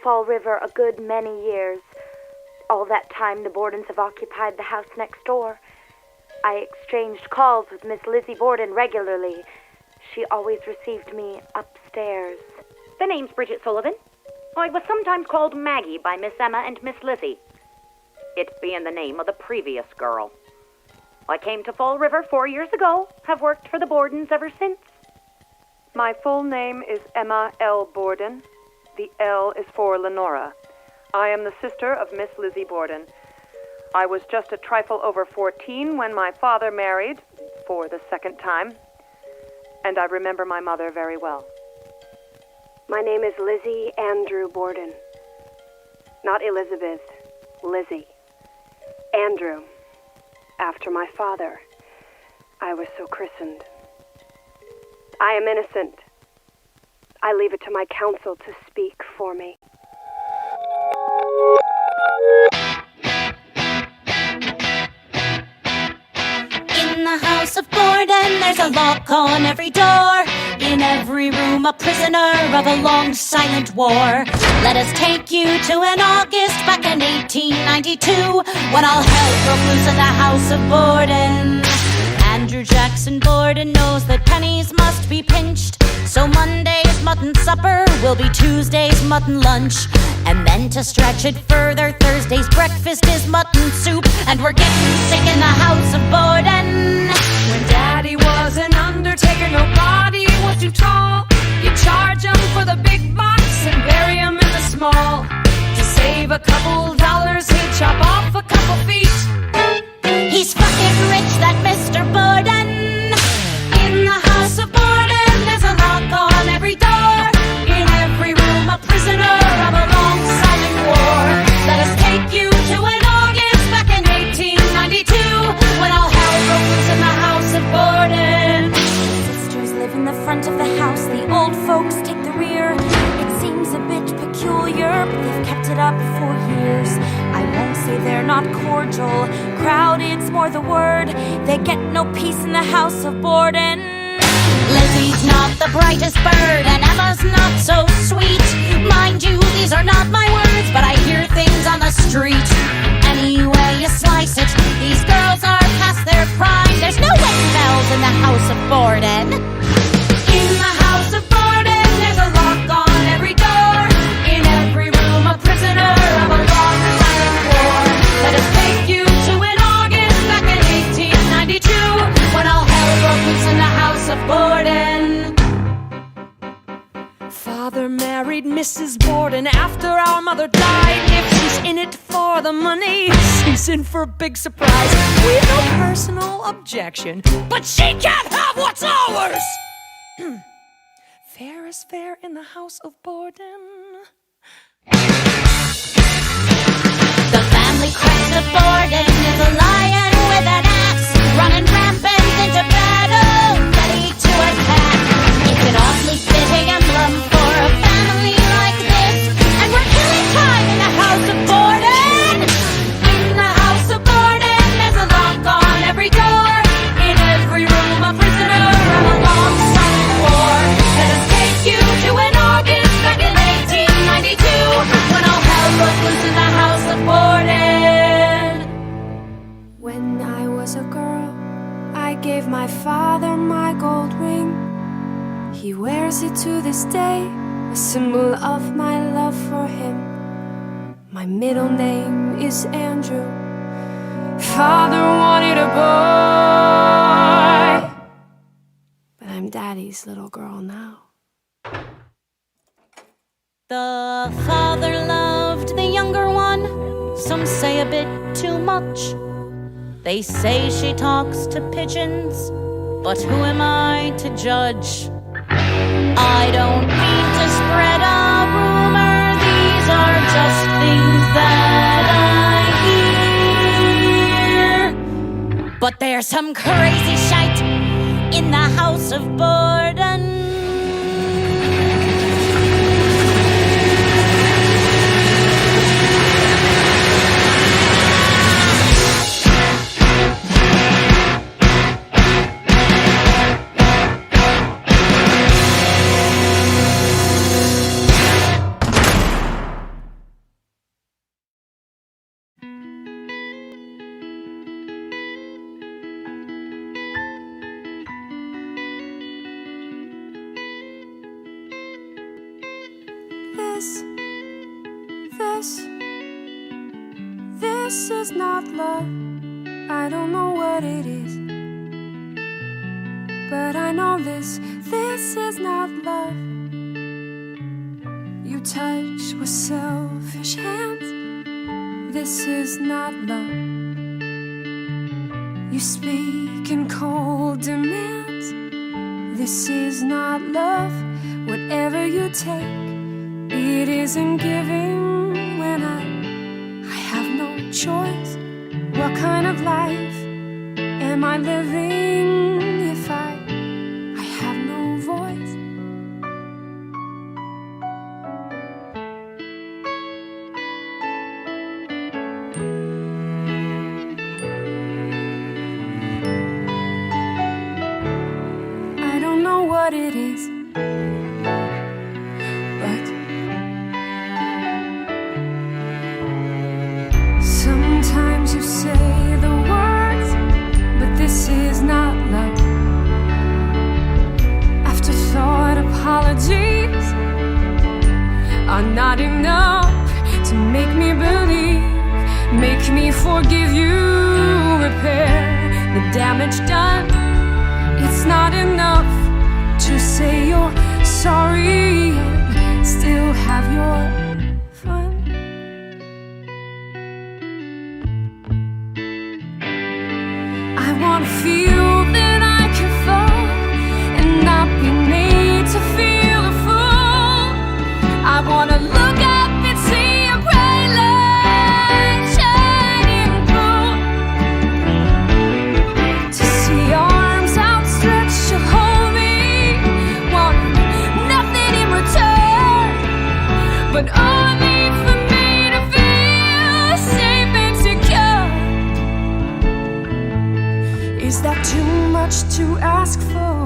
Fall River a good many years. All that time the Bordens have occupied the house next door. I exchanged calls with Miss Lizzie Borden regularly. She always received me upstairs. The name's Bridget Sullivan. I was sometimes called Maggie by Miss Emma and Miss Lizzie, it being the name of the previous girl. I came to Fall River 4 years ago, have worked for the Bordens ever since. My full name is Emma L. Borden. The L is for Lenora. I am the sister of Miss Lizzie Borden. I was just a trifle over 14 when my father married, for the second time, and I remember my mother very well. My name is Lizzie Andrew Borden. Not Elizabeth, Lizzie. Andrew, after my father. I was so christened. I am innocent. I leave it to my counsel to speak for me. In the house of Borden, there's a lock on every door. In every room, a prisoner of a long silent war. Let us take you to an August back in 1892, when all hell broke loose in the house of Borden. Andrew Jackson Borden knows that pennies must be pinched, so Monday's mutton supper will be Tuesday's mutton lunch. And then to stretch it further, Thursday's breakfast is mutton soup, and we're getting sick in the house of Borden. When Daddy was an undertaker, nobody was too tall. You charge him for the big box and bury him in the small. To save a couple dollars, he'd chop off a couple feet. He's fucking rich, that Mr. Borden. In the house of Borden, there's a lock on every door. In every room, a prisoner of a long silent war. Let us take you to an August back in 1892, when all hell broke loose in the house of Borden. Sisters live in the front of the house, the old folks take the rear. It seems a bit peculiar, but they've kept it up for years. I won't say they're not cordial, crowded's more the word. They get no peace in the house of Borden. Lizzie's not the brightest bird, and Emma's not so sweet. Mind you, these are not my words, but I hear things on the street. Any way you slice it, these girls are past their prime. There's no wedding bells in the house of Borden. In the house of Borden, there's a lock on every door. In every room, a prisoner of a long silent war. Let us take you to an August back in 1892, when all hell broke loose in the house of Borden. Father married Mrs. Borden after our mother died. If she's in it for the money, she's in for a big surprise. We've no personal objection, but she can't have what's ours. Fair is fair in the house of Borden. The family crest of Borden is a lion with an axe, running rampant into battle, ready to attack. It's an oddly fitting emblem for a family like this, and we're killing time in the house of Borden. In the house of Borden, there's a lock on every door. In every room, a prisoner of a long silent war. Let us take you to an August back in 1892, when all hell broke loose in the house of Borden. When I was a girl, I gave my father my gold ring. He wears it to this day, a symbol of my love for him. My middle name is Andrew. Father wanted a boy, but I'm Daddy's little girl now. The father loved the younger one, some say a bit too much. They say she talks to pigeons, but who am I to judge? I don't mean to spread a rumor, these are just things that I hear. But there's some crazy shite in the house of Borden. This is not love. I don't know what it is, but I know this is not love. You touch with selfish hands. This is not love. You speak in cold demands. This is not love. Whatever you take, it isn't giving when I have no choice. What kind of life am I living if I have no voice? I don't know what it is, but sometimes you say the words, but this is not love. Afterthought apologies are not enough to make me believe, make me forgive you, repair the damage done. It's not enough to say you're sorry and still have your fun. I want to feel that I can fall and not be made to feel a fool. I want to look up and see a bright light shining through, to see arms outstretched to hold me, want nothing in return, but only for me to feel safe and secure. Is that too much to ask for?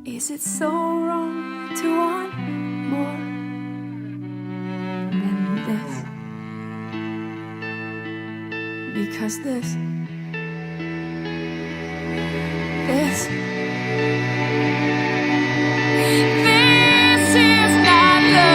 Is it so wrong to want more than this? Because this is not love.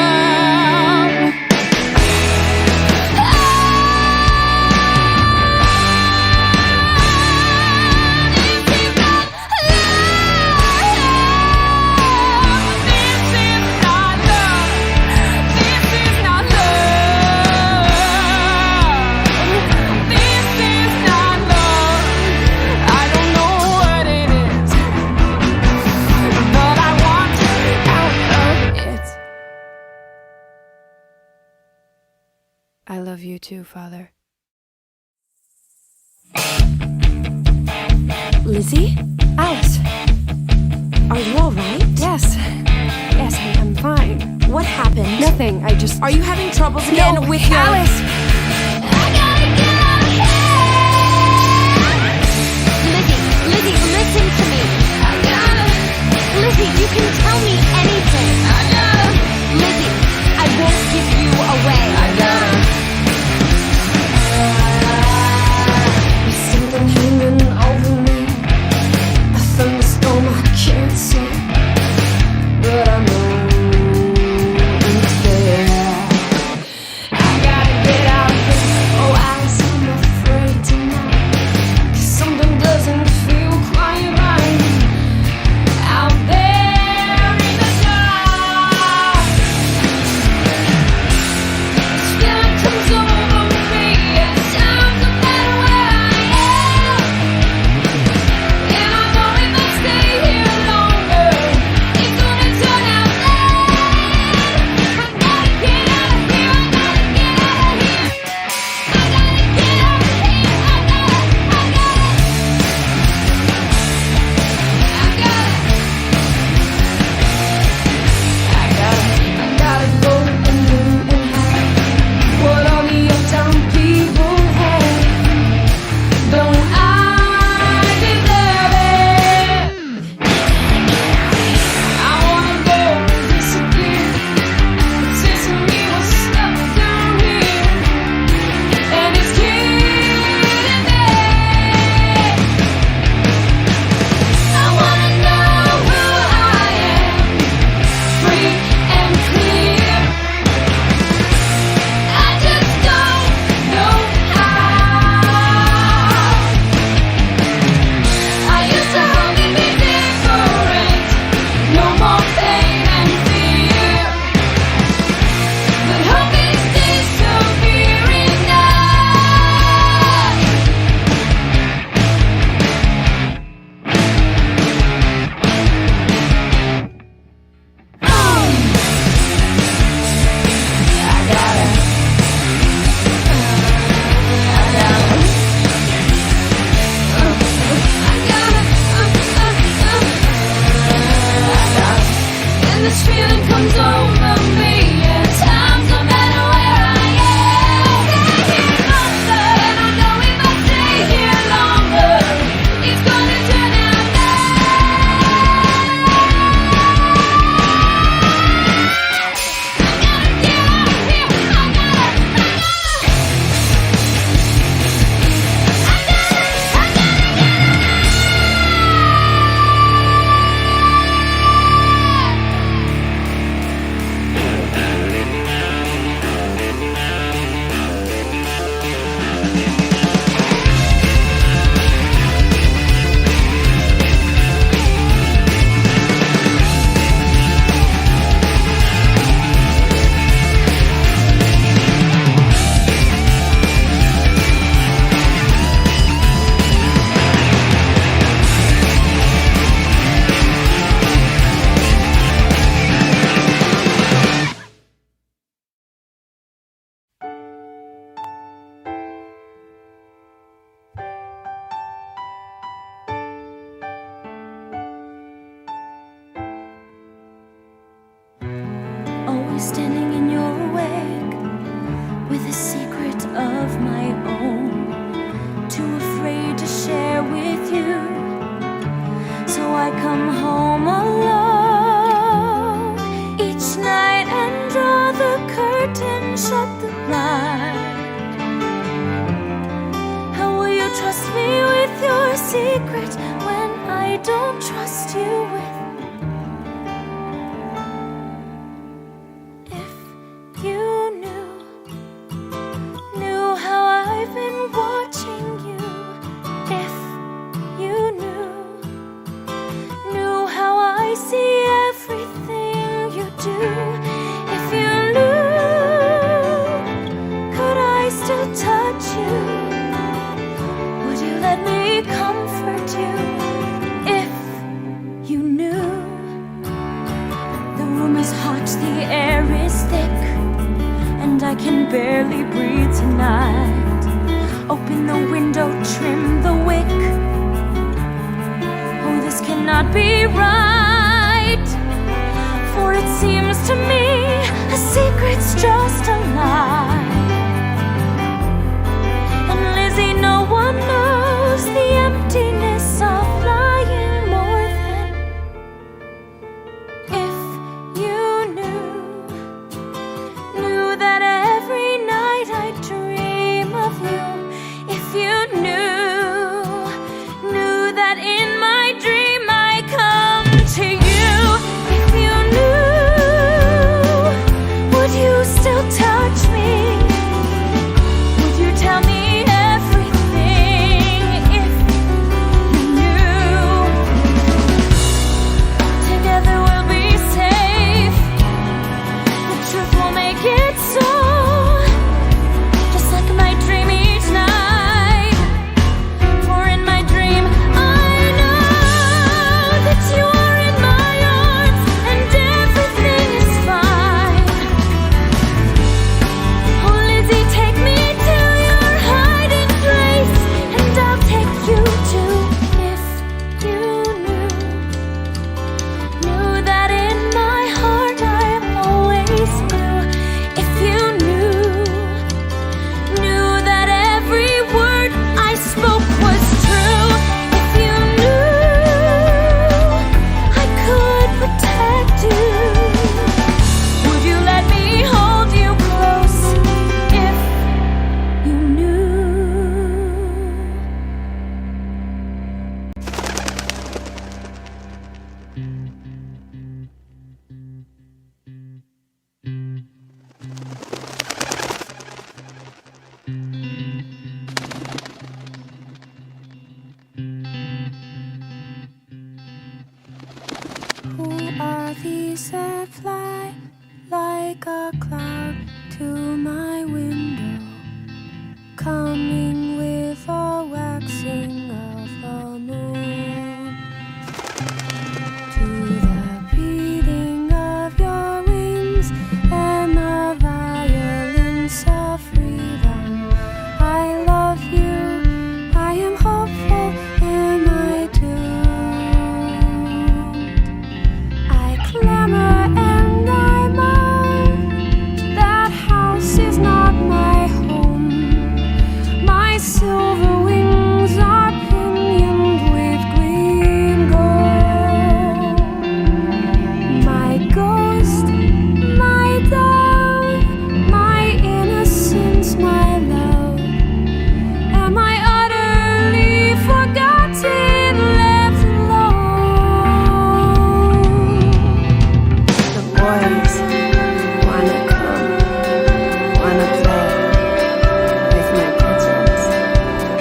I love you too, Father. Lizzie? Alice, Are you alright? yes, I'm fine. What happened? Nothing, I just... Are you having troubles again No, with your... Alice! Lizzie, listen to me. Lizzie, you can tell me anything. Lizzie, I won't give you away. There's something hanging over me, a thunderstorm I can't see, but I know it's there. I gotta get out of this. Oh, Alice, I'm afraid tonight, 'cause something doesn't feel quite right out there in the dark. comes over me at times, no matter where I am. Stay here longer, and I know if I stay here longer, it's gonna turn out Always standing in your wake with a secret of my own, too afraid to share with you. So I come home alone each night and draw the curtain, shut the blind. How will you trust me with your secret when I don't trust you with? I can barely breathe tonight. Open the window, trim the wick. Oh, this cannot be right, for it seems to me a secret's just a lie. And Lizzie, no one knows the emptiness of lying more than if you knew that every night I dream of you. If you knew that in my dream I come to you. If you knew, would you still touch me? Would you tell me everything? If you knew, together we'll be safe. The truth will make it so, just like my dream each night. For in my dream I know that you are in my arms and everything is fine. Oh Lizzie, take me to your hiding place and I'll take you too. If you knew that in my heart I always knew. If you knew that every word I spoke was true. If you knew I could protect you, would you let me hold you close? If you knew. Who are these that fly like a cloud to my window, coming with a waxing of the moon? To the beating of your wings and the violence of freedom, I love you, I am hopeful, am I doomed? I clamor and I boys wanna come, wanna play with my pigeons.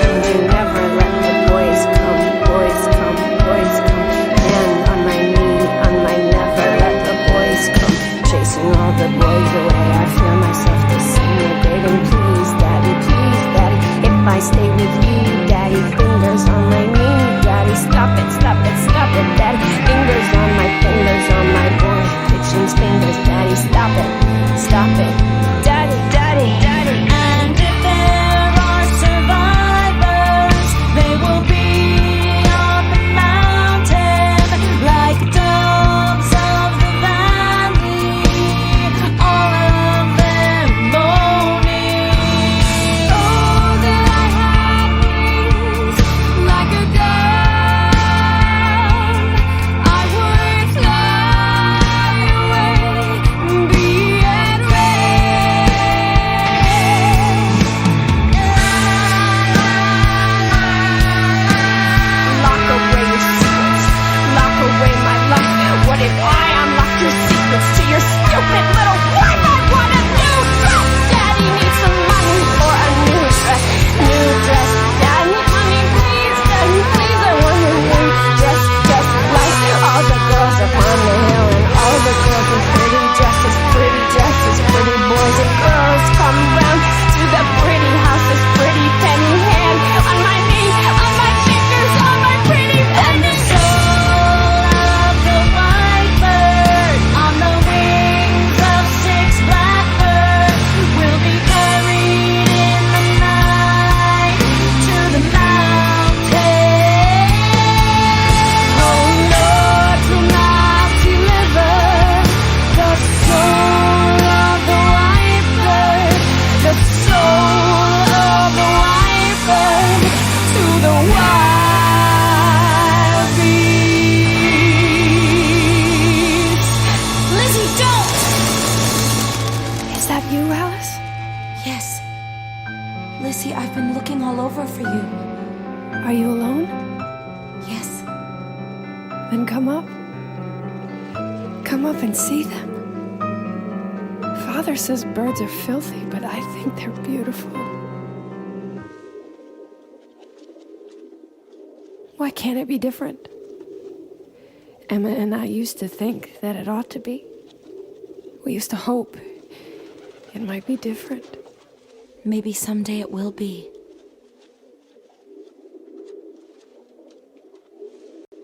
And you never let the boys come, boys come, boys come. And on my knee, on my never let the boys come. Chasing all the boys away, I feel myself disintegrating. Please, daddy, if I stay with you, daddy, fingers on my knee, daddy, stop it, daddy, fingers on my boy, pigeon's fingers, daddy, stop it, daddy, daddy, daddy. And if there are survivors, they will be on the mountain like dogs of the valley, all of them moaning. Oh, that I had wings like a dove, I would fly away, be at rest. Lock away your secrets, lock away my love. What if I unlock your secrets to your stupid little wife? I want a new dress. Daddy needs some money for a new dress, Daddy, honey, please, Daddy, please, I want a new dress, just like all the girls upon the hill and all the girls in pretty dresses, pretty boys and girls come round to the pretty houses, pretty penny hand on my knee, on my fingers, on my pretty And the soul of the white bird on the wings of 6 blackbirds will be carried in the night to the mountain. Oh Lord, do not deliver the soul of the white bird, the soul of the white bird to the wild beasts. Lizzie, don't! Is that you, Alice? Yes. Lizzie, I've been looking all over for you. Are you alone? Yes. Then come up. Come up and see them. Father says birds are filthy, but I think they're beautiful. Why can't it be different? Emma and I used to think that it ought to be. We used to hope it might be different. Maybe someday it will be.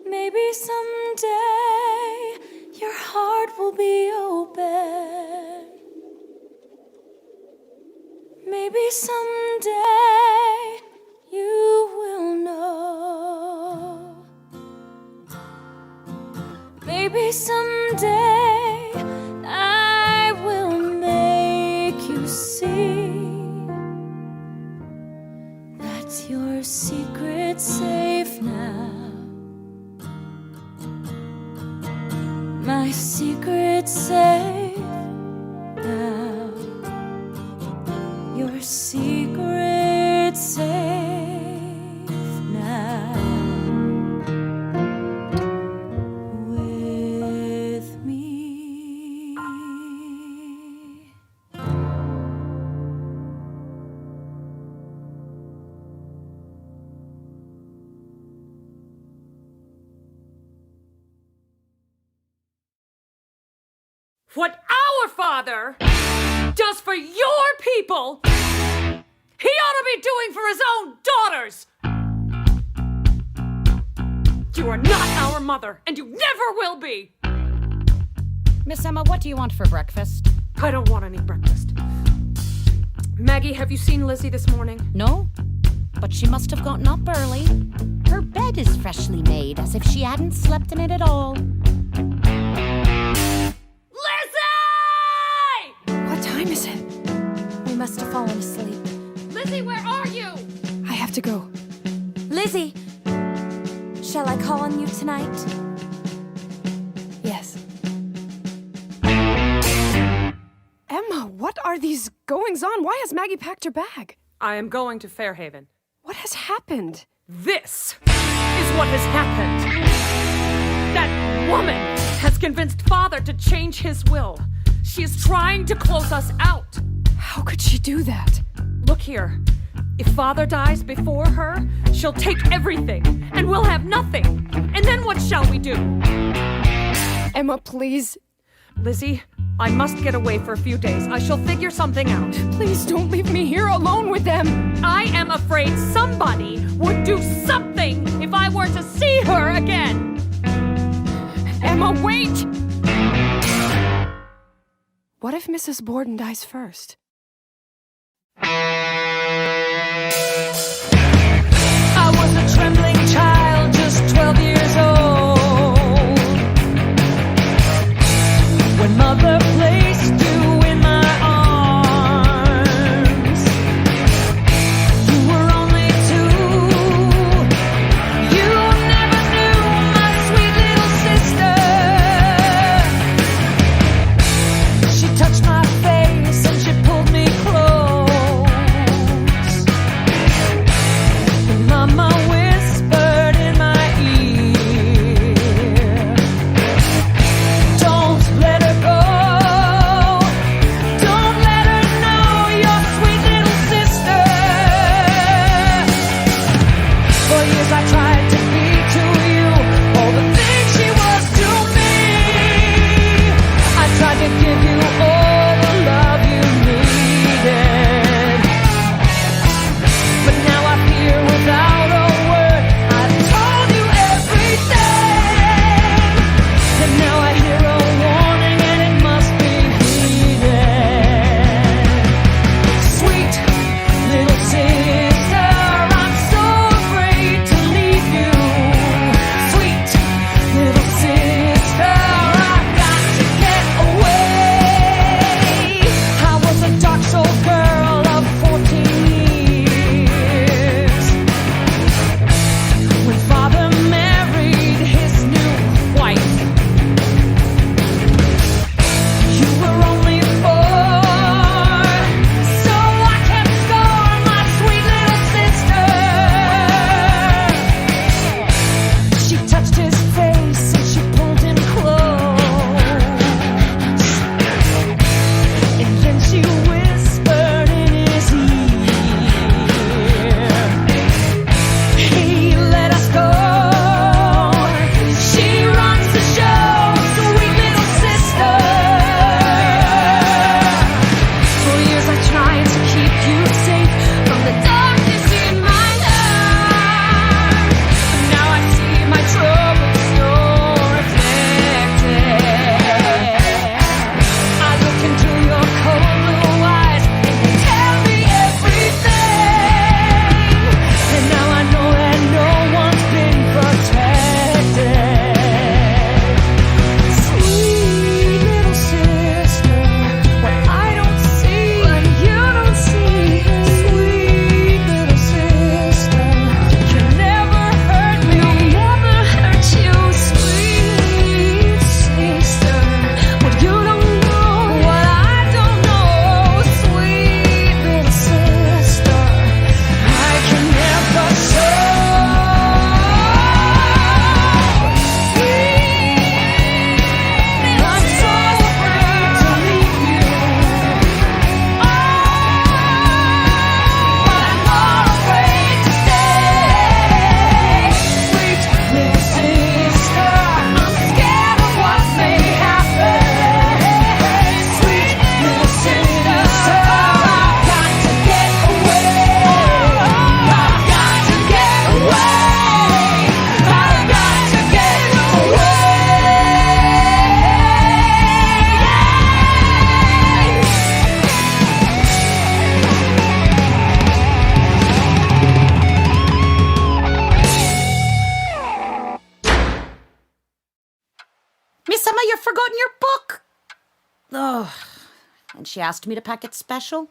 Maybe someday your heart will be open. Maybe someday you will know. Maybe someday I will make you see that your secret's safe now. My secret's safe now. Your secret's safe now. With me. What our father does for your people, he ought to be doing for his own daughters. You are not our mother, and you never will be. Miss Emma, what do you want for breakfast? I don't want any breakfast. Maggie, have you seen Lizzie this morning? No, but she must have gotten up early. Her bed is freshly made, as if she hadn't slept in it at all. What time is it? We must have fallen asleep. Lizzie, where are you? I have to go. Lizzie, shall I call on you tonight? Yes. Emma, what are these goings on? Why has Maggie packed her bag? I am going to Fairhaven. What has happened? This is what has happened. That woman has convinced Father to change his will. She is trying to close us out. How could she do that? Look here. If Father dies before her, she'll take everything, and we'll have nothing. And then what shall we do? Emma, please. Lizzie, I must get away for a few days. I shall figure something out. Please don't leave me here alone with them. I am afraid somebody would do something if I were to see her again. Emma, wait! What if Mrs. Borden dies first? I was a trembling child, just 12 years old, when Mother placed you in my arms. You were only 2. You never knew my sweet little sister. She touched my face and she pulled me close. And Mama whispered in my ear, don't let her go. Don't let her know your sweet little sister. For years I tried to be to you all the things she was to me. I tried to give you all the love you needed. But now I'm here without a word. I told you everything. And now I hear a warning and it must be heeded. Sweet little sister, I'm so afraid to leave you. Sweet little sister, I've got to get away. I was a dark-souled girl of 14 years when Father married his new wife. You were only 4, so I kept score, my sweet little sister. She touched his face and she pulled him close, and then she whispered in his ear, he let us go. She runs the show, sweet little sister. For years I tried to keep you safe from the darkness in my life. But now I see my troubles, you're reflected. I look into your cold blue eyes and you tell me everything. And now I know that no one's been protected. Sweet little sister, what I don't see and you don't see. Sweet little sister, you never hurt me, never hurt you. Sweet sister, what you don't know, what I don't know. Sweet little sister, I can never show. I'm so afraid to leave you. But I'm not afraid to stay. Sweet little sister, I'm scared of what may happen. Sweet little sister, I've got to get away. I've got to get away. I've got to get away. Miss Emma, you've forgotten your book. Oh, and she asked me to pack it special.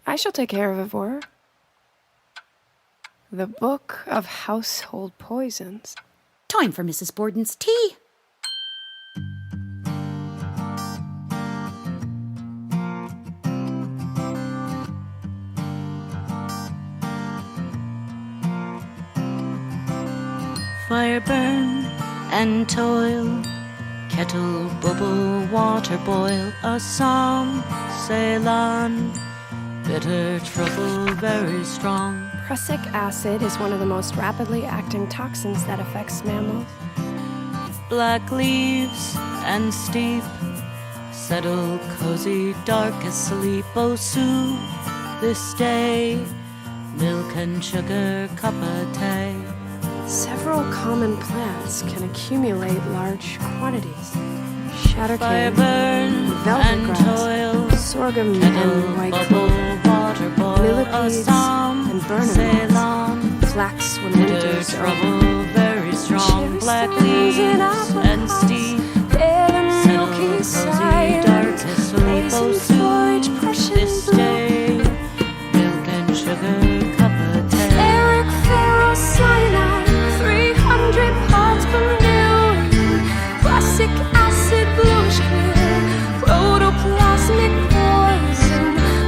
I shall take care of it for her. The Book of Household Poisons. Time for Mrs. Borden's tea. Fire burn and toil. Kettle bubble, water boil, a psalm, Ceylon. Bitter trouble, very strong. Prussic acid is one of the most rapidly acting toxins that affects mammals. Black leaves and steep, settle cozy, dark asleep. Oh, soothe this day, milk and sugar, cup of tea. Several common plants can accumulate large quantities. Fire Shattercane, burn velvet and grass, toil, sorghum kettle and white bubble, clover, water boil, a millipedes psalm, and burner Ceylon. flax when Bitter winter's over. trouble, very strong. Black leaves and steep, Pale settle milky cozy, silence, dark asleep. Oh, poison storage, soothe Prussian this blue. day, milk and sugar, cup of tea. Eric ferrocyanide, 300 parts per million. Prussic acid, bluish clear. Protoplasmic poison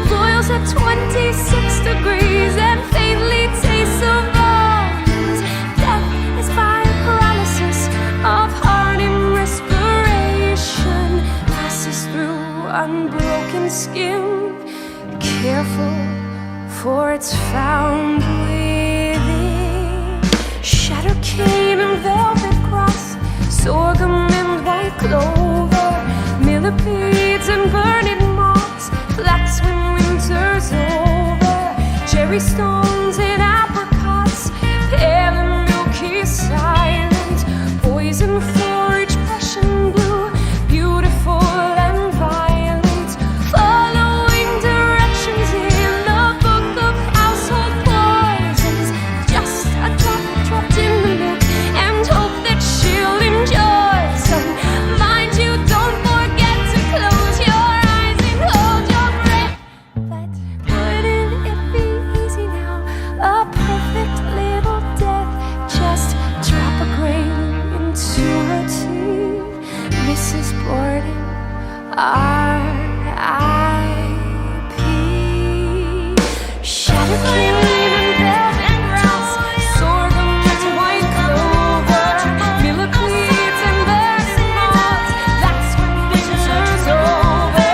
boils at 26 degrees and faintly tastes of bones. Death is by paralysis of heart and respiration. Passes through unbroken skin. Careful, for it's found within. Shattercane and velvet grass, sorghum and white clover, millipedes and burning moss, flax when winter's over, cherry stones and apricots, pale and milky silent, poison forage, Prussian blue, beautiful and violent, following directions in the book of household poisons. Just a drop dropped in the milk and hope that she'll enjoy some. Mind you, don't forget to close your eyes and hold your breath. But wouldn't it be easy now? A perfect little death. Just drop a grain into her tea. Mrs. Borden, R.I.P. Shattercane and velvet grass, sorghum and white clover, millipedes and burning moss. That's when winter's over.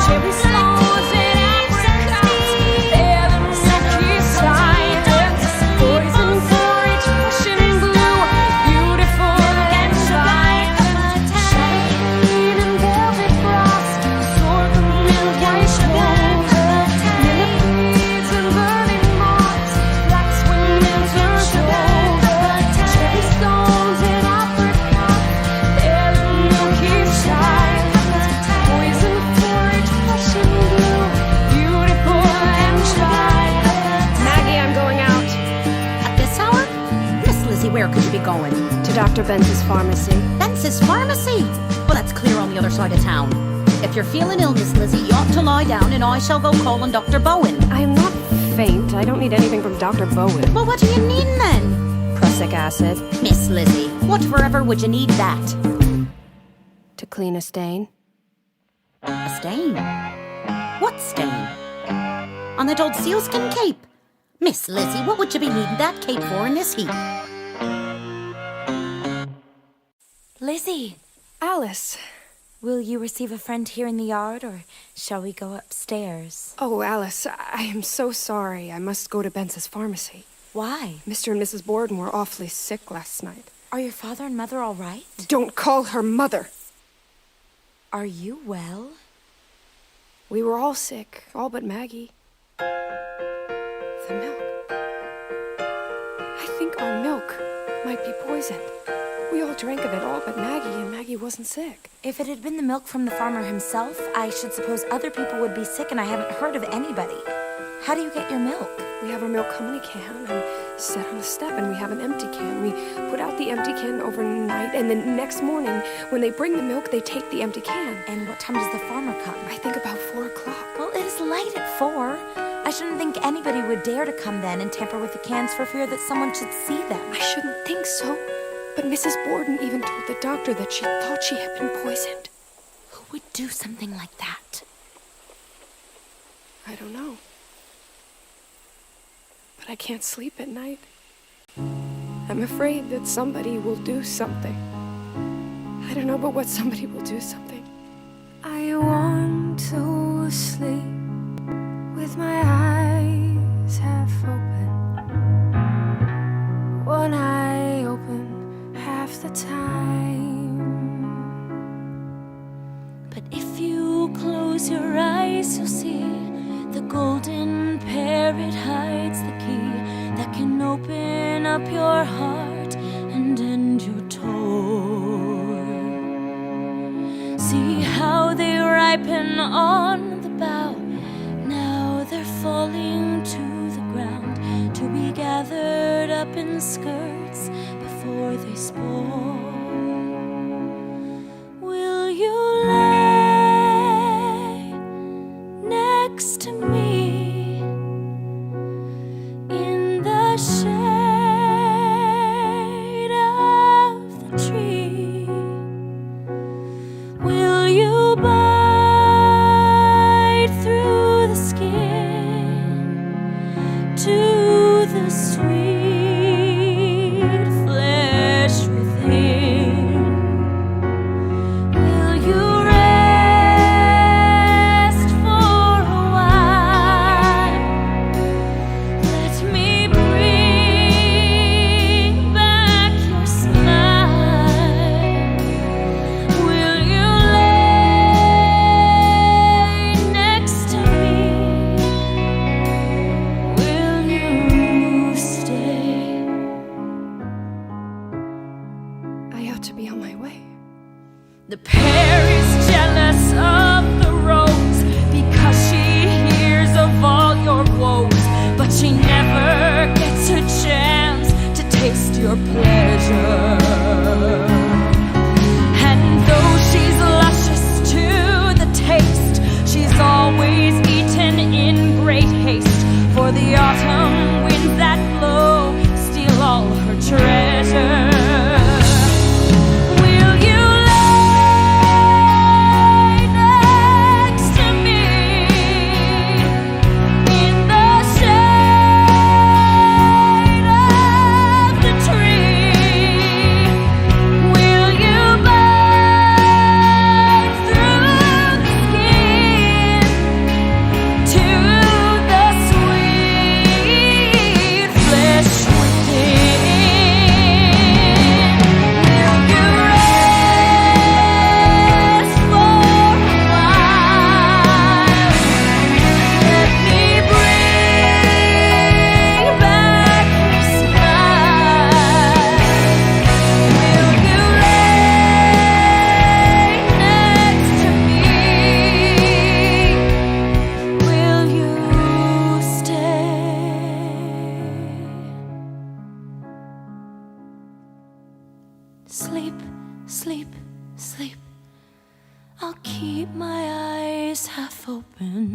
Cherry stones and apricots, pale and milky silence, poison forage, Prussian blue, beautiful and violent. Shattercane and velvet grass, sorghum and white clover, millipedes and burning moss. That's when winter's over. Cherry stones and apricots, pale and milky silence, poison forage, Prussian blue, beautiful and violent. Maggie, I'm going out. At this hour? Miss Lizzie, where could you be going? To Dr. Benz's pharmacy. Benz's pharmacy? Well, that's clear on the other side of town. If you're feeling ill, Miss Lizzie, you ought to lie down and I shall go call on Dr. Bowen. I am not faint. I don't need anything from Dr. Bowen. Well, what do you need then? Prussic acid Miss Lizzie, what forever would you need that? to clean a stain. A stain? What stain? On that old sealskin cape? Miss Lizzie, what would you be needing that cape for in this heat? Lizzie, Alice. will you receive a friend here in the yard, or shall we go upstairs? Oh, Alice, I am so sorry. I must go to Benz's pharmacy. Why? Mr. and Mrs. Borden were awfully sick last night. Are your father and mother all right? Don't call her mother. Are you well? We were all sick, all but Maggie. The milk. I think our milk might be poisoned. We all drank of it, all but Maggie, and Maggie wasn't sick. If it had been the milk from the farmer himself, I should suppose other people would be sick, and I haven't heard of anybody. How do you get your milk? We have our milk come in a can and set on a step, and we have an empty can. We put out the empty can overnight, and the next morning, when they bring the milk, they take the empty can. And what time does the farmer come? I think about 4 o'clock. Well, it is light at 4. I shouldn't think anybody would dare to come then and tamper with the cans for fear that someone should see them. I shouldn't think so. But Mrs. Borden even told the doctor that she thought she had been poisoned. Who would do something like that? I don't know. But I can't sleep at night. I'm afraid that somebody will do something. I don't know, but what somebody will do something. I want to sleep with my eyes half open. One eye open half the time. But if you close your eyes, you'll see the golden parrot hides the key that can open up your heart and end your tour. See how they ripen on the bough. Now they're falling to the ground to be gathered up in skirts before they spoil. Will you lay next to me in the shade of the tree? Will you bite through the skin to the sweet flesh within? Will you rest for a while? Let me bring back your smile. Will you lay next to me? Will you stay? I ought to be on my way. The pear is jealous of the rose because she hears of all your woes, but she never gets a chance to taste your pleasure. And though she's luscious to the taste, she's always eaten in great haste, for the autumn winds that blow steal all her treasure. Will you lay next to me in the shade of the tree? Will you bite through the skin to the sweet flesh within? Will you rest for a while? Let me bring back your smile. Will you lay next to me? Will you stay? Sleep, sleep, sleep. I'll keep my eyes half open.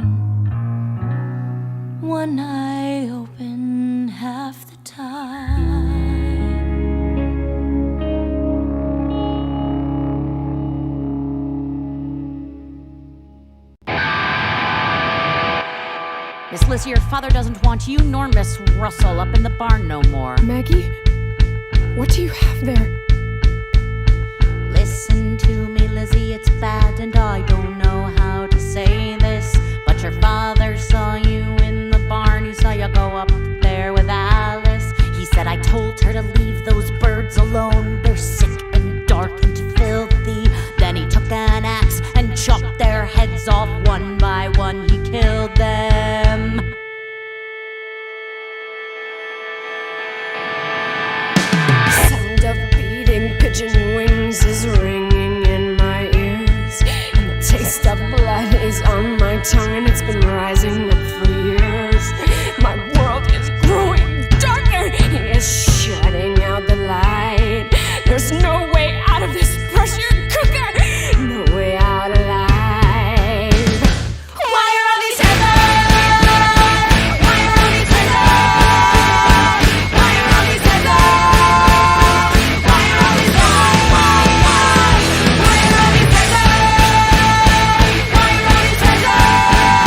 One eye open half the time. Miss Lizzie, your father doesn't want you nor Miss Russell up in the barn no more. Maggie? What do you have there? Listen to me, Lizzie, it's bad, and I don't know how to say this, but your father saw you in the barn. He saw you go up there with Alice. He said I told her to leave those birds alone. They're sick and dark and filthy. Then he took an axe and chopped their heads off one by one. He killed them. Sound of beating pigeon wings is ringing in my ears, and the taste of blood is on my tongue, and it's been rising up for years. My world is growing darker. He is shutting out the light. There's no way out of this pressure cooker. No way out alive. Why are all these heathers? Why are all these heathers? Why are all these heathers? Why are all these heathers? Why are all these heathers? Why are all these heathers?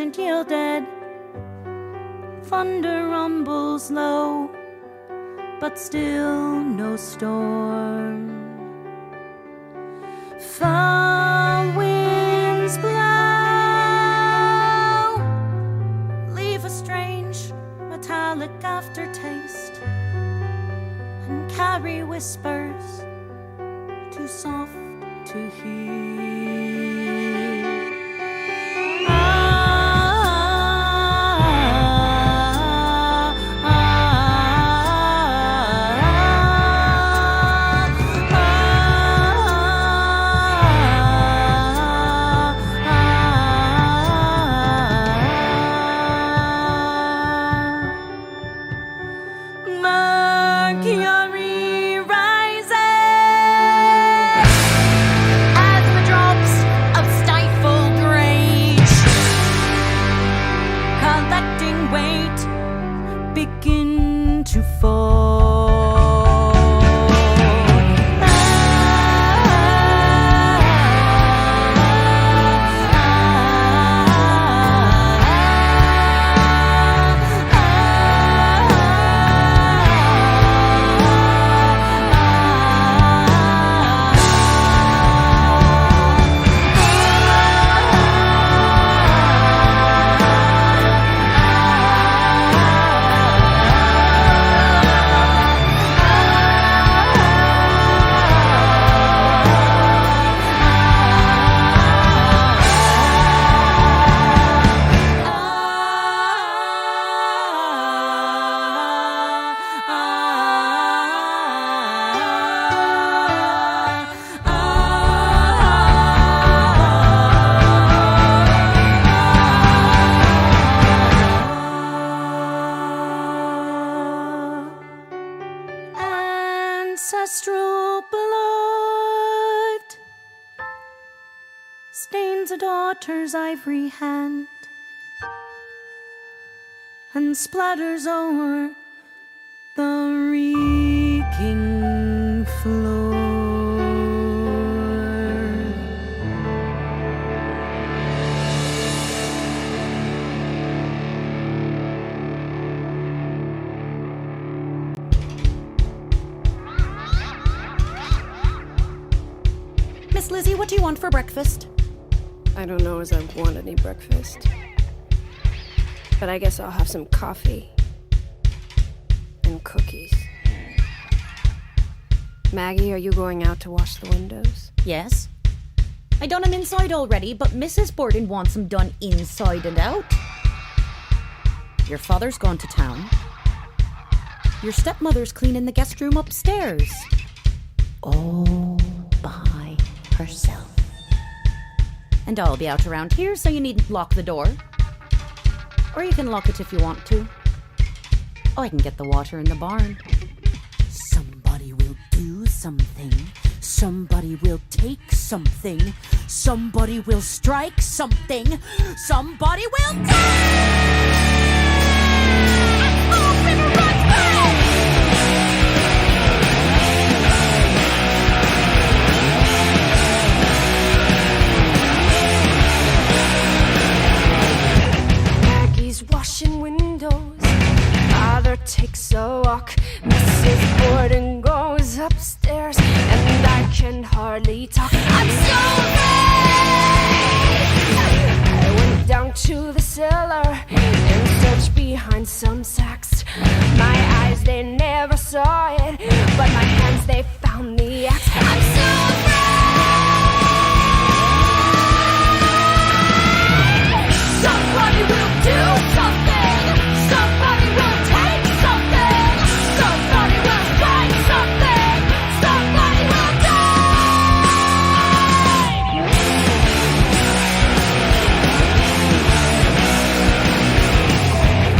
and yielded. Thunder rumbles low, but still no storm. Far winds blow, leave a strange metallic aftertaste, and carry whispers too soft to hear. Mercury rising as the drops of stifled rage, collecting weight, begin to fall. Ancestral blood stains a daughter's ivory hand and splatters o'er the reeking floor. Miss Lizzie, what do you want for breakfast? I don't know as I want any breakfast. But I guess I'll have some coffee. And cookies. Maggie, are you going out to wash the windows? Yes. I done 'em inside already, but Mrs. Borden wants 'em done inside and out. Your father's gone to town. Your stepmother's cleaning the guest room upstairs. All by herself. And I'll be out around here, so you needn't lock the door. Or you can lock it if you want to. I can get the water in the barn. Somebody will do something. Somebody will take something. Somebody will strike something. Somebody will die! And the river runs red! Washing windows, father takes a walk, Mrs. Borden goes upstairs, and I can hardly talk. I'm so afraid. I went down to the cellar and searched behind some sacks. My eyes, they never saw it, but my hands, they found the axe. I'm so afraid. Somebody will do something. Somebody will take something. Somebody will strike something. Somebody will die.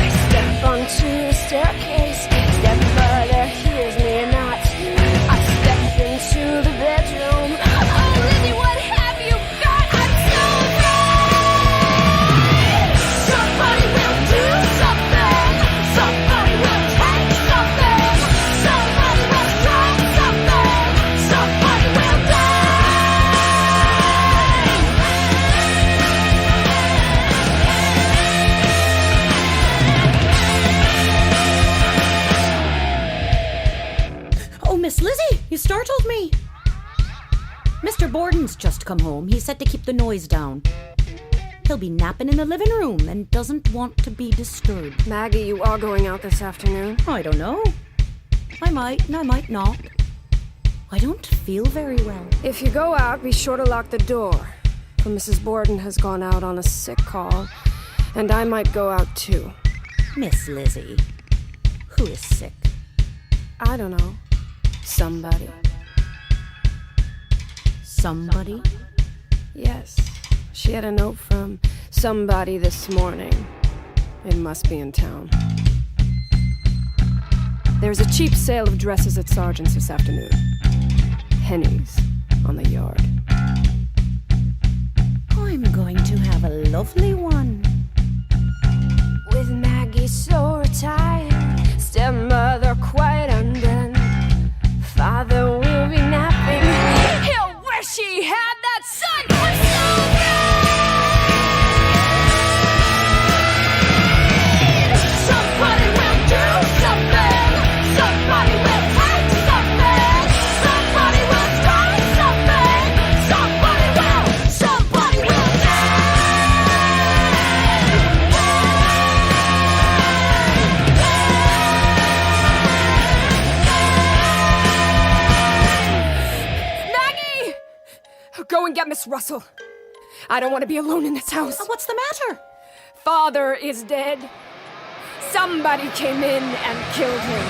I step onto the staircase. Stepmother hears me not. I step into the bedroom. startled me. Mr. Borden's just come home. He said to keep the noise down. He'll be napping in the living room and doesn't want to be disturbed. Maggie, you are going out this afternoon? I don't know. I might and I might not. I don't feel very well. If you go out, be sure to lock the door. For Mrs. Borden has gone out on a sick call, and I might go out too. Miss Lizzie, who is sick? I don't know. Somebody. Somebody? Yes. She had a note from somebody this morning. It must be in town. There's a cheap sale of dresses at Sargent's this afternoon. Pennies on the yard. I'm going to have a lovely one. With Maggie so retired, stepmother quite undone, father will be napping. He'll wish he had that son for so bad. Somebody will do something. Somebody will take something. Somebody will start something. Somebody will Maggie! Go and get Miss Russell. I don't want to be alone in this house. What's the matter? Father is dead. Somebody came in and killed him.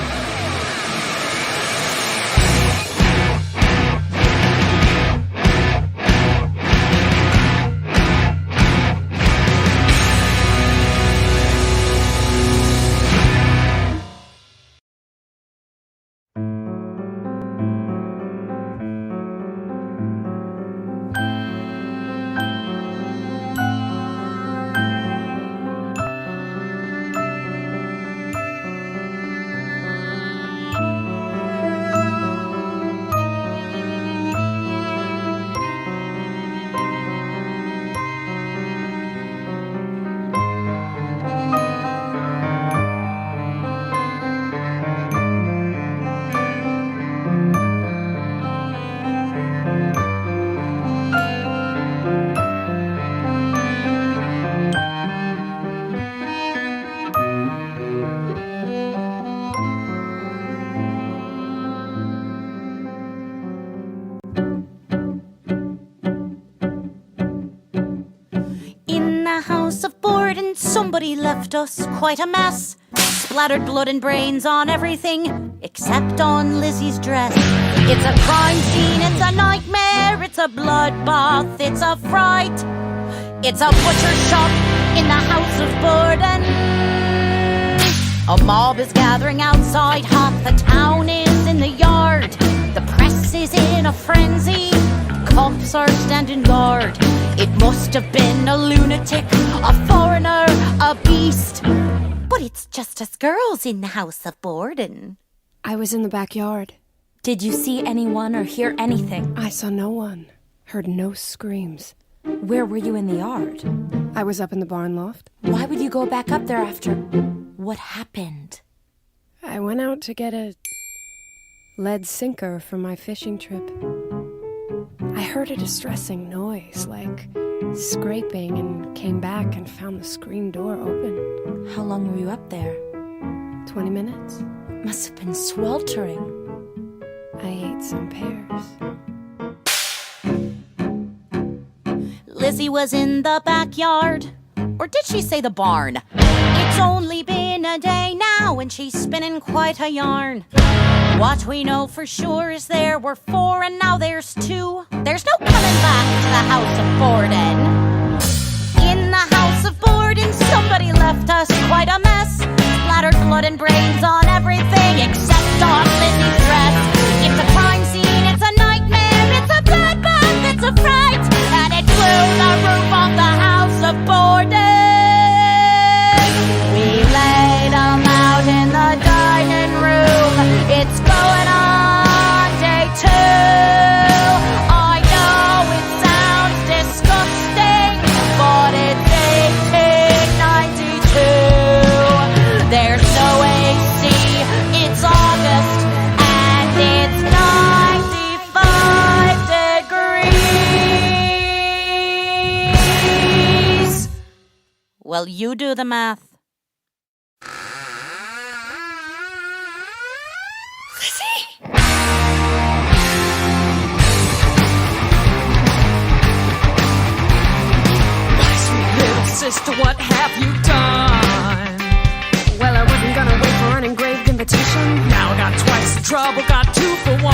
Somebody left us quite a mess. Splattered blood and brains on everything except on Lizzie's dress. It's a crime scene, it's a nightmare, it's a bloodbath, it's a fright. It's a butcher shop in the House of Borden. A mob is gathering outside, half the town is in the yard. The press is in a frenzy, cops are standing guard. It must have been a lunatic, a foreigner, a beast. But it's just us girls in the House of Borden. I was in the backyard. Did you see anyone or hear anything? I saw no one. Heard no screams. Where were you in the yard? I was up in the barn loft. Why would you go back up there after... What happened? I went out to get a lead sinker for my fishing trip. I heard a distressing noise, like scraping, and came back and found the screen door open. How long were you up there? 20 minutes. Must have been sweltering. I ate some pears. Lizzie was in the backyard. Or did she say the barn? It's only been a day now and she's spinning quite a yarn. What we know for sure is there were 4 and now there's 2. There's no coming back to the House of Borden. In the House of Borden, somebody left us quite a mess. Splattered blood and brains on everything except on Lizzie's dress. It's a crime scene, it's a nightmare, it's a bloodbath, it's a fright. And it blew the roof off the House of Borden. We laid 'em out in the dining room. It's going on day 2. I know it sounds disgusting, but it's 1892. There's no AC, it's August, while you do the math. Sister, what have you done? Well, I wasn't gonna wait for an engraved invitation. Now I got twice the trouble, got 2 for 1.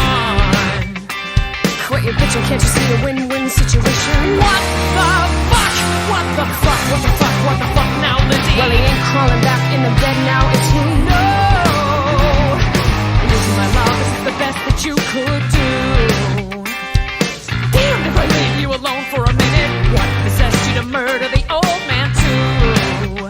Quit your bitching, can't you see a win-win situation? What the fuck? What the fuck? What the fuck? What the fuck now, Lizzie? Well, he ain't crawling back in the bed now, is he? No! Lizzie, my love, this is the best that you could do. Damn, if I leave you alone for a minute. What possessed you to murder the old man too?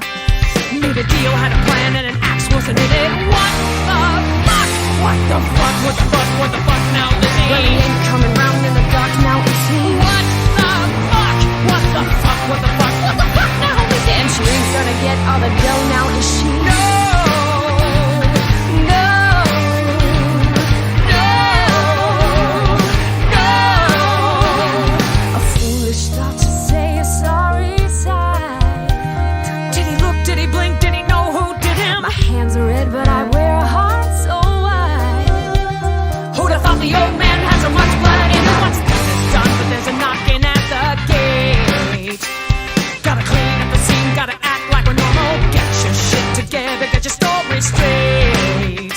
Made a deal, had a plan, and an axe wasn't in it. What the fuck? What the fuck? What the fuck? What the fuck now, Lizzie? Well, he ain't coming round in the dark now, is he? What the fuck? What the fuck? What the fuck? What the fuck now, Lizzie? And she ain't gonna get all the dough now, is she? No! No! A foolish thought to say a sorry sigh. Did he look? Did he blink? Did he know who did him? My hands are red, but I wear a heart so wide. Who'd have thought the old man had so much blood in him? What's done is done, but there's a knocking at the gate. Gotta clean up the scene, gotta act like we're normal. Get your shit together, get your story straight.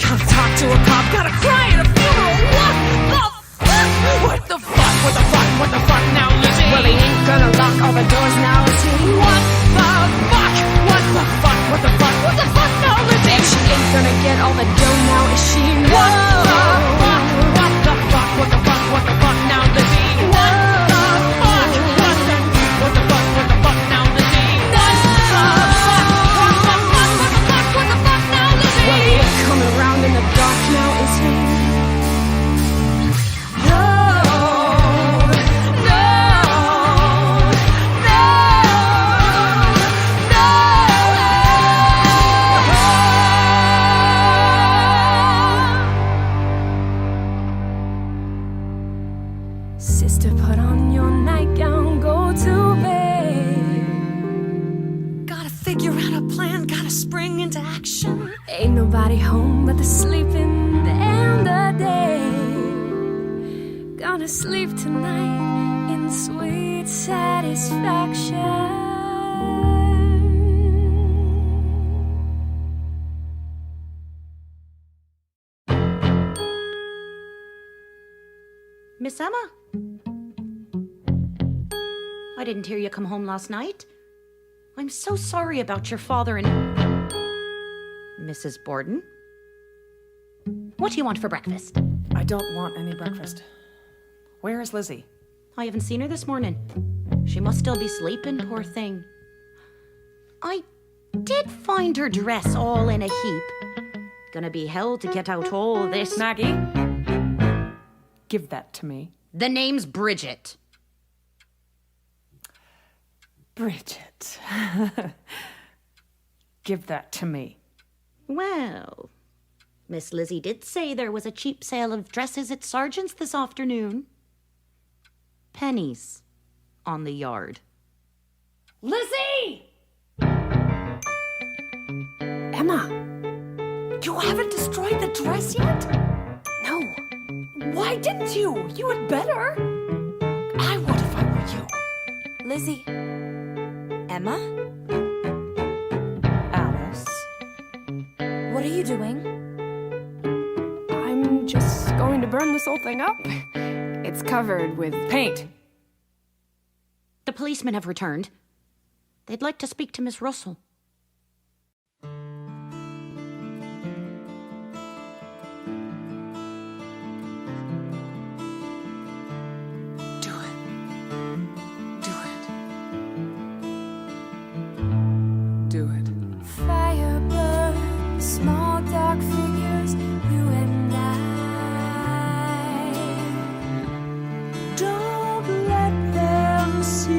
Gotta talk to a cop, gotta cry at a funeral. What the fuck? What the fuck? What the fuck? What the fuck now, Lizzie? Well, he ain't gonna lock all the doors now, is he? What the fuck? What the fuck? What the fuck? What the fuck now, Lizzie? And she ain't gonna get all the dough now, is she? What the fuck? What the fuck? What the fuck? What the fuck now, Lizzie? What the fuck? What the fuck? What the fuck? What the fuck now, Lizzie? What the fuck? What the fuck? What the fuck? What the fuck now, Lizzie? Well, he ain't coming round in the dark now, is he? Sister, put on your nightgown, go to bed. Gotta figure out a plan, gotta spring into action. Ain't nobody home but the sleeping and the dead. Gonna sleep tonight in sweet satisfaction. Miss Emma? I didn't hear you come home last night. I'm so sorry about your father and... Mrs. Borden? What do you want for breakfast? I don't want any breakfast. Where is Lizzie? I haven't seen her this morning. She must still be sleeping, poor thing. I did find her dress all in a heap. Gonna be hell to get out all this... Maggie? Give that to me. The name's Bridget. Bridget. Give that to me. Well, Miss Lizzie did say there was a cheap sale of dresses at Sargent's this afternoon. Pennies on the yard. Lizzie! Emma! You haven't destroyed the dress yet? No. Why didn't you? You had better. I would if I were you. Lizzie. Emma? Alice. What are you doing? I'm just going to burn this whole thing up. It's covered with Paint. The policemen have returned. They'd like to speak to Miss Russell. Do it. Fire burns, small dark figures, you and I. Don't let them see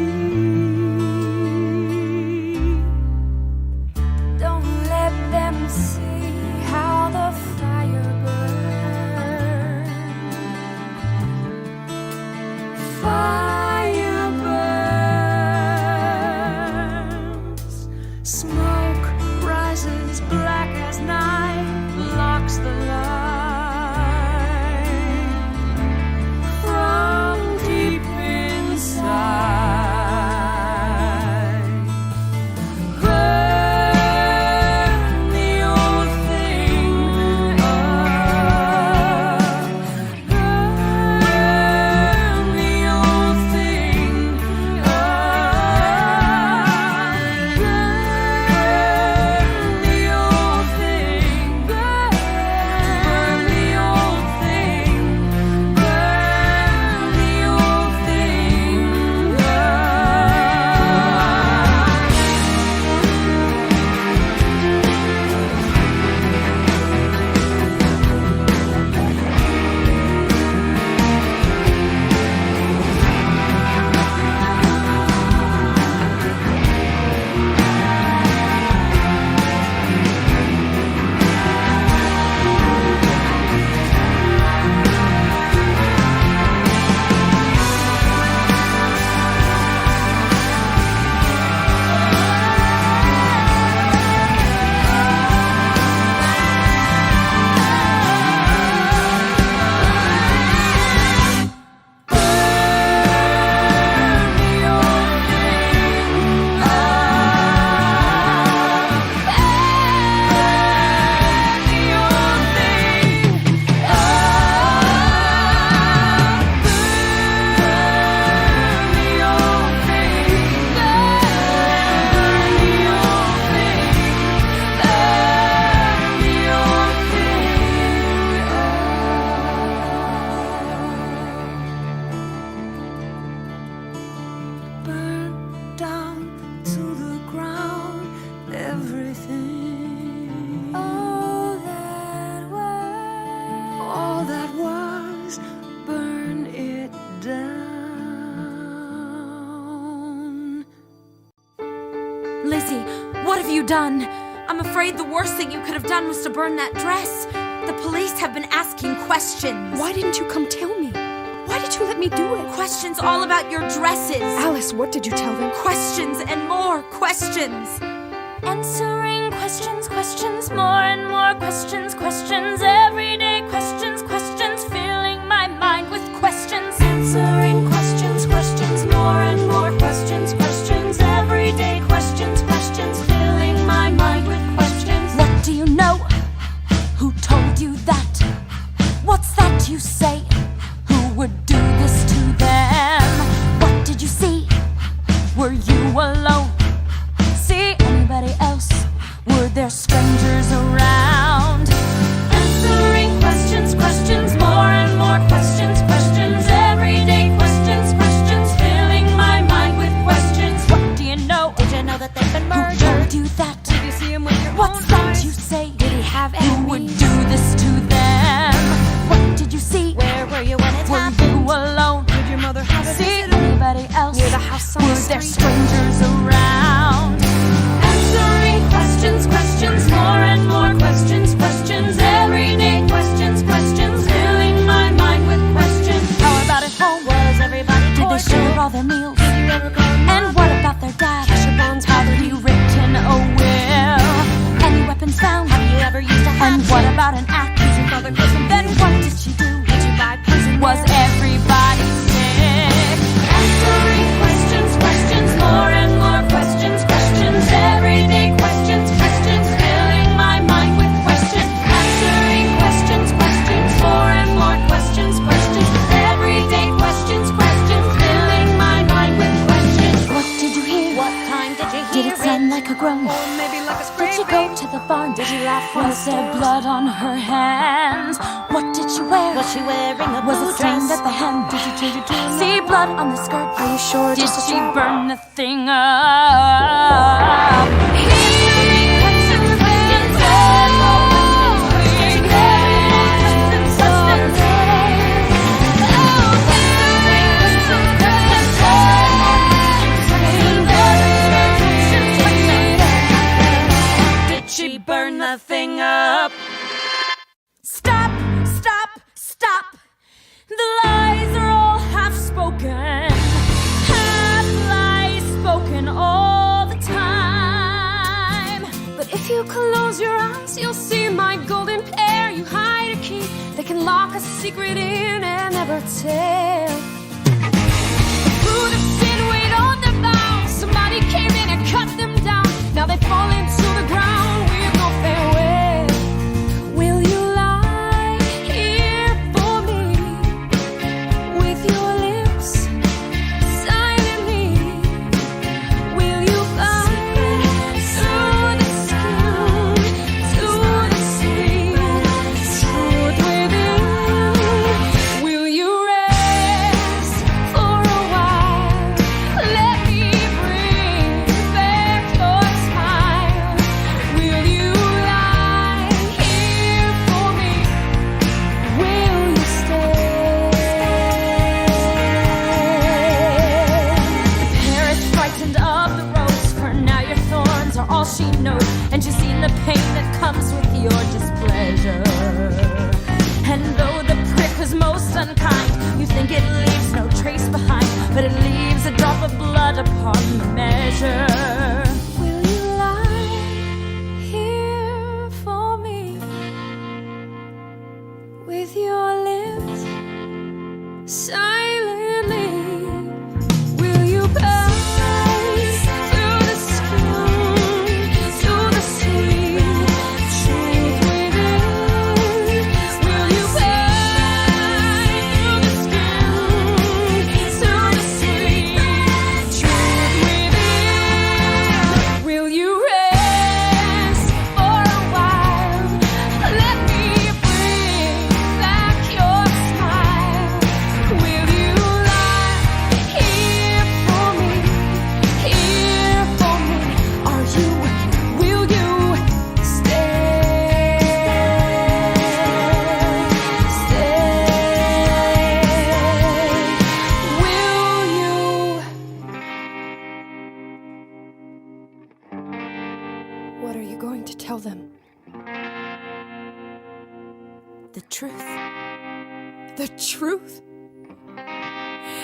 everything. All that was, burn it down. Lizzie, what have you done? I'm afraid the worst thing you could have done was to burn that dress. The police have been asking questions. Why didn't you come tell me? Why did you let me do it? Questions all about your dresses. Alice, what did you tell them? Questions and more questions. Answering questions, questions, more and more questions, questions, everyday questions, questions, filling my mind with questions. Answering questions, questions, more and more questions, questions, everyday questions, questions, filling my mind with questions. What do you know? Who told you that? What's that you say? Who would do this to them? What did you see? Were you alone? See anybody else? Were there strangers around? Answering questions, questions, more and more questions, questions, everyday questions, questions, filling my mind with questions. What do you know? Did you know that they've been Who murdered? told you that? Did you see him with your What's own that eyes? you say? Did he have Who would do this to them? What did you see? Where were you when it Were happened? you alone? Did your mother have a See visitor? anybody else? Near the house on Were the there street? strangers around? Answering questions, questions, more and more questions, questions, everyday questions, questions, filling my mind with questions. How about at home? Was everybody Did they tortured? share all their meals? Did you ever call them And what about their dad? Cash or bonds, Have you written a will? Any weapons found? Have you ever used a And hatchet? what about an axe? Did your father go some Then what did she do? Did you buy prison? Was everybody sick? Answering questions, questions, more and more questions, questions, everyday questions, questions, filling my mind with questions. Answering questions, questions, more and more questions, questions, everyday questions, questions, filling my mind with questions. What did you hear? What time did you Did hear it sound like a groan? Or maybe like a spray Did you go paint? to the barn? Did you laugh from Was the there stairs? blood on her hands? What did she wear? Was she wearing a Was blue it stained dress? at the hem? Did you change it to a See blood on the skirt? Are you sure? Did Just a she drop? burn the thing up? Answering questions, questions, Did she burn the thing up? Stop, stop, stop. The lies are all half spoken. Half lies spoken all the time. But if you close your eyes, you'll see my golden pair. You hide a key that can lock a secret in and never tell. The fruit of sin weighed on their bows. Somebody came in and cut them down. Now they fall into the ground with no farewell. Will you lie here for me with your lips silently? Will you bite through the skin to the sweet truth within? Will you rest for a while? Let me bring back your smile. Will you lie here for me? Will you stay? The parrot's frightened of the rose, for now your thorns are all she knows, and she's seen the pain that comes with your displeasure. And though the prick was most unkind, you think it leaves no trace behind, but it leaves a drop of blood upon the measure. Will you lie here for me with your lips silently? Will you bite through the skin to the sweet truth within? Will you bite through the skin to the sweet truth within? want to tell them the truth. The truth?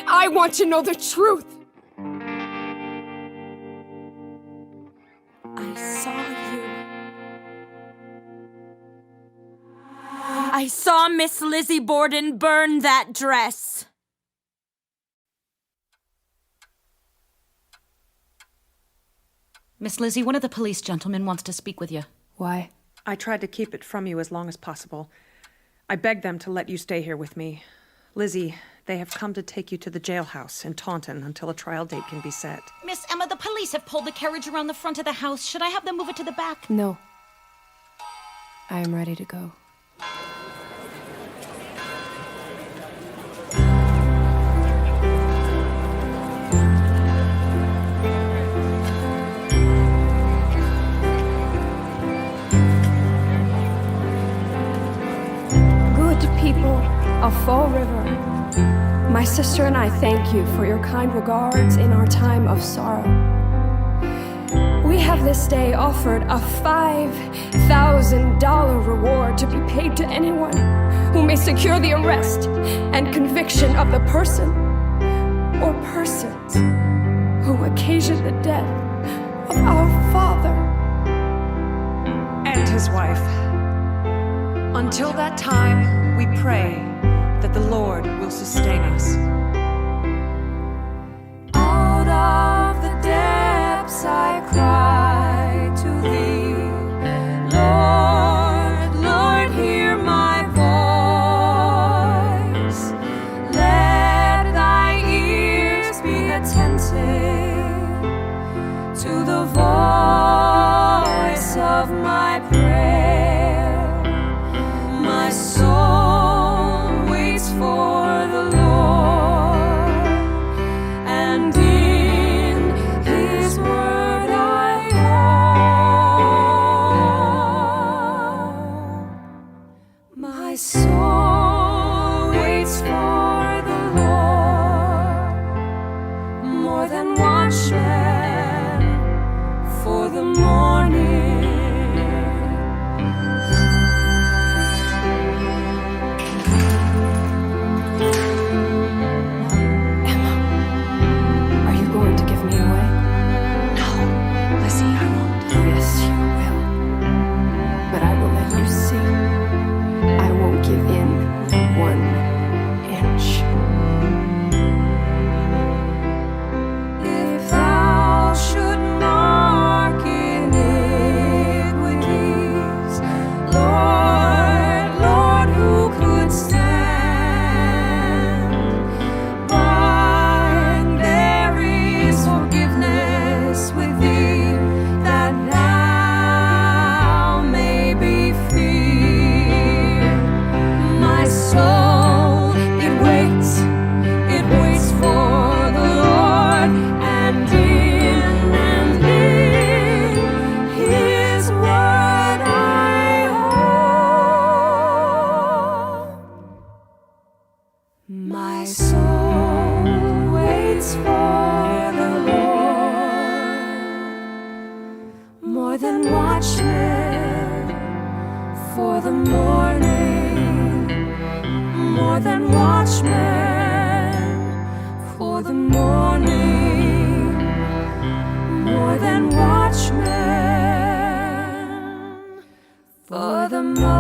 I want to know the truth! I saw you. I saw Miss Lizzie Borden burn that dress. Miss Lizzie, one of the police gentlemen wants to speak with you. Why? I tried to keep it from you as long as possible. I begged them to let you stay here with me. Lizzie, they have come to take you to the jailhouse in Taunton until a trial date can be set. Miss Emma, the police have pulled the carriage around the front of the house. Should I have them move it to the back? No. I am ready to go. People of Fall River, my sister and I thank you for your kind regards in our time of sorrow. We have this day offered a $5,000 reward to be paid to anyone who may secure the arrest and conviction of the person or persons who occasioned the death of our father And his wife. Until that time, we pray that the Lord will sustain us. Out of the depths I cry to thee, Lord, Lord, hear my voice. Let thy ears be attentive to the voice of my prayer. My soul waits for the Lord, and in His word I hope. My soul waits for the Lord, more than watchmen for the morning. My soul waits for the Lord, more than watchmen for the morning, more than watchmen for the morning, more than watchmen for the morning.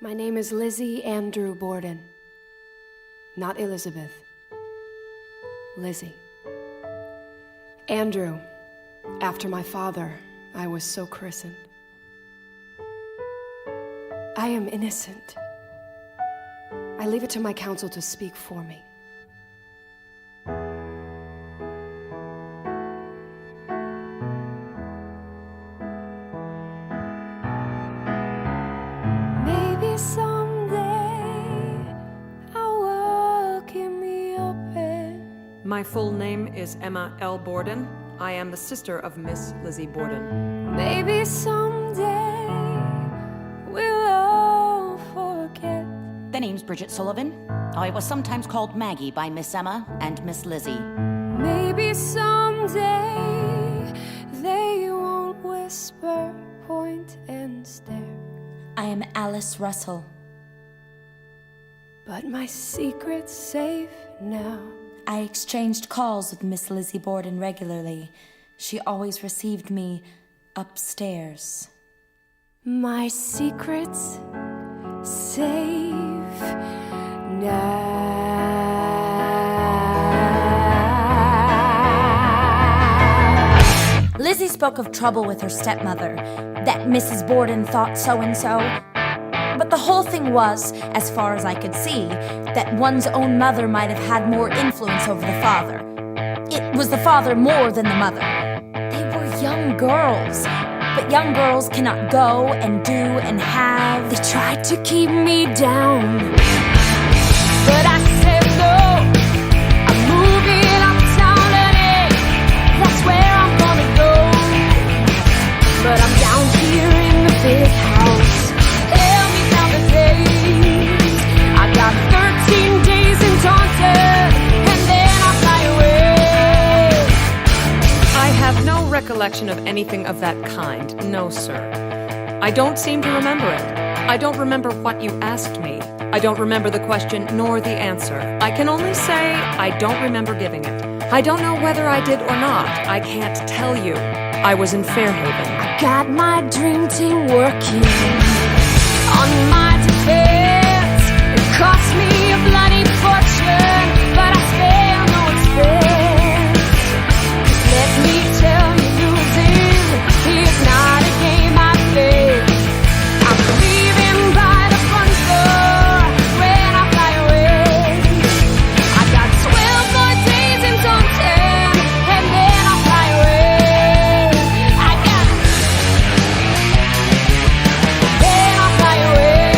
My name is Lizzie Andrew Borden. Not Elizabeth. Lizzie. Andrew, after my father, I was so christened. I am innocent. I leave it to my counsel to speak for me. Maybe someday I'll walk in the open. My full name is Emma L. Borden. I am the sister of Miss Lizzie Borden. Maybe someday we'll all forget. The name's Bridget Sullivan. I was sometimes called Maggie by Miss Emma and Miss Lizzie. Maybe someday they won't whisper, point, and stare. I am Alice Russell. But my secret's safe now. I exchanged calls with Miss Lizzie Borden regularly. She always received me upstairs. My secret's safe now. Lizzie spoke of trouble with her stepmother, that Mrs. Borden thought so-and-so. But the whole thing was, as far as I could see, that one's own mother might have had more influence over the father. It was the father more than the mother. They were young girls, but young girls cannot go and do and have. They tried to keep me down, but I said no. I'm moving uptown today. That's where I'm gonna go. But I'm down here in the big house. Tell me count the days. I got 13 days in Taunton, and then I'll fly away. I have no recollection of anything of that kind. No, sir. I don't seem to remember it. I don't remember what you asked me. I don't remember the question nor the answer. I can only say I don't remember giving it. I don't know whether I did or not. I can't tell you. I was in Fairhaven. Got my dream team working on my defense. It cost me a bloody fortune, but I spare no expense. 'Cause let me tell you, losing is not a game I play. I'm leaving by the front door when I fly away. I got 12 more days in Taunton, and then I'll fly away. I got then I'll fly away.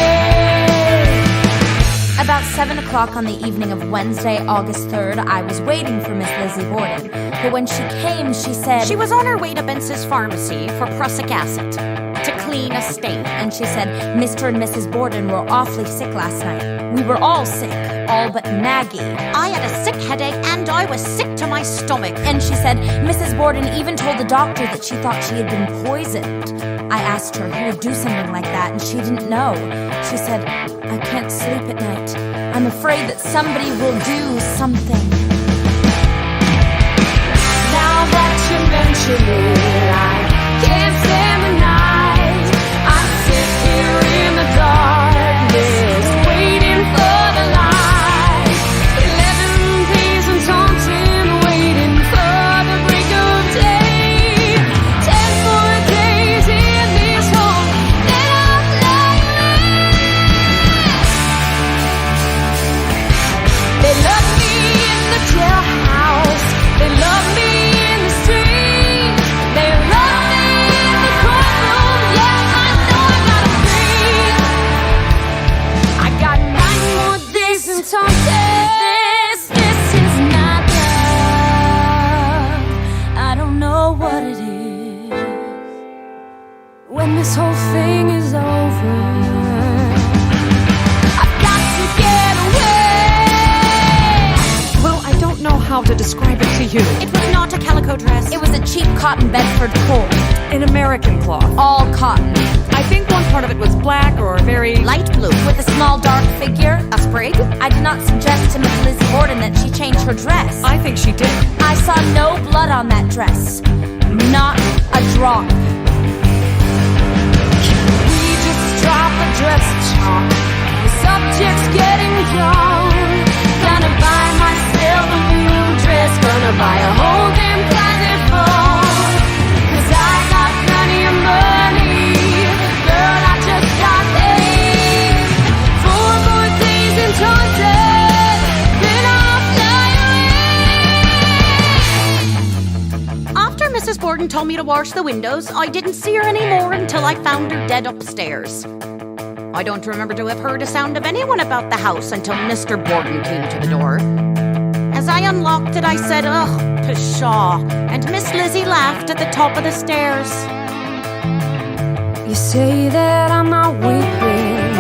About 7 o'clock on the evening of Wednesday, August 3rd, I was waiting for Miss Lizzie Borden. But when she came, she said... She was on her way to Bence's pharmacy for prussic acid to clean a stain. And she said Mr. and Mrs. Borden were awfully sick last night. We were all sick, all but Maggie. I had a sick headache and I was sick to my stomach. And she said Mrs. Borden even told the doctor that she thought she had been poisoned. I asked her who would do something like that, and she didn't know. She said, I can't sleep at night. I'm afraid that somebody will do something. Now that you mention it, I can't stand the night. I sit here in the darkness, waiting for the light. 11 days in Taunton, waiting for the break of day. 10 more days in this hole, then I'll fly away. They love me in the jailhouse. They love me in the street. They love me in the courtroom. Yeah, I know I gotta breathe. I got 9 more days in Taunton. This is not love. I don't know what it is. When this whole thing is over, I've got to get away. Well, I don't know how to describe it to you. It was not a calico dress. It was a cheap cotton Bedford cord, In American cloth. all cotton, I think one part of it was black or very... light blue. with a small dark figure. A sprig? I did not suggest to Miss Lizzie Borden that she change her dress. I think she did. I saw no blood on that dress. Not a drop. We just drop a dress talk. The subject's getting young. Gonna buy myself a new dress. Gonna buy a whole damn closet full. 'Cause I got plenty of money. Girl, I just got paid. 4 more days in Taunton, then I'll fly away. After Mrs. Borden told me to wash the windows, I didn't see her anymore until I found her dead upstairs. I don't remember to have heard a sound of anyone about the house until Mr. Borden came to the door. As I unlocked it, I said, ugh, pshaw, and Miss Lizzie laughed at the top of the stairs. say that I'm not weeping,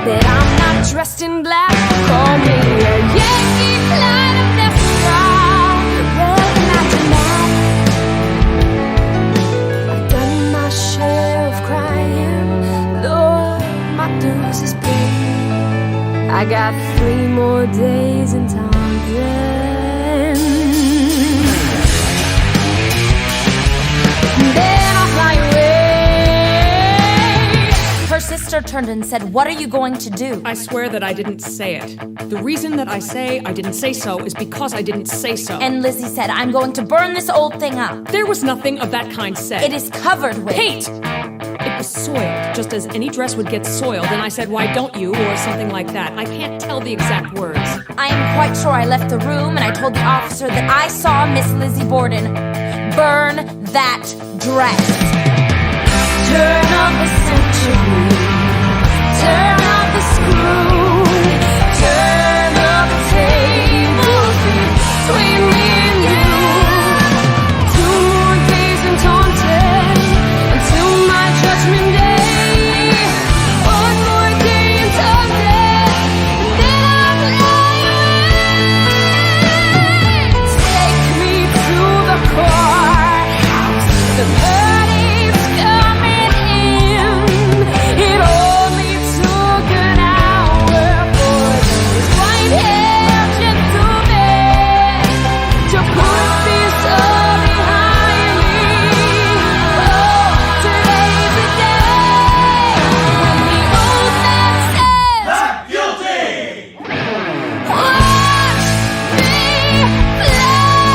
that I'm not dressed in black. Call me a Yankee flight of the sky. Well, imagine that. I've done my share of crying, Lord, my dues is paid. I got 3 more days in town then. Then I'll fly away. Her sister turned and said, "What are you going to do?" I swear that I didn't say it. The reason that I say I didn't say so is because I didn't say so. And Lizzie said, "I'm going to burn this old thing up." There was nothing of that kind said. It is covered with paint! It was soiled, just as any dress would get soiled, and I said, "Why don't you?" or something like that. I can't tell the exact words. I am quite sure I left the room and I told the officer that I saw Miss Lizzie Borden burn that dress. Turn of the century, turn of the screw, turn of the tables between me and you. 2 more days in taunted until my judgment day. 1 more day in taunted, then I'll fly away. Take me to the courthouse. The party's coming in. It only took an hour for those white-haired gentlemen to put this all behind me. Oh, today's the day when the old man says, "Not guilty." Watch me fly away.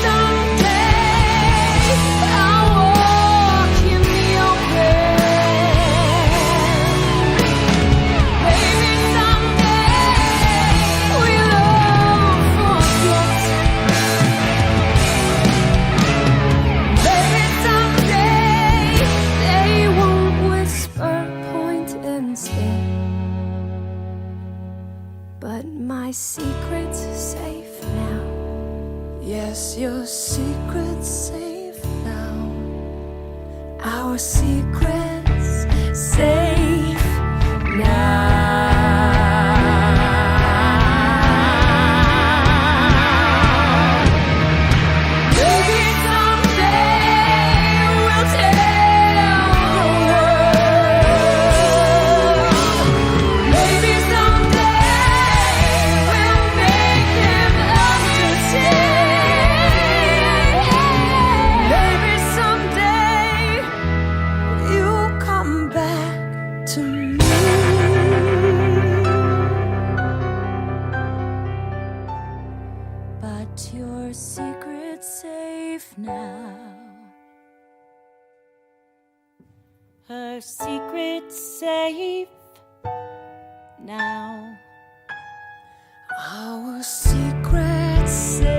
Someday I'll walk in the open. Maybe someday we'll all forget. Maybe someday they won't whisper, point and stare. But my secret's safe now. Yes, your secret's safe now. Our secret's safe now. Maybe someday we'll tell the world. Maybe someday we'll make them understand. Maybe someday you'll come back to me. But your secret's safe now. Her secret's safe now. Our secret's safe.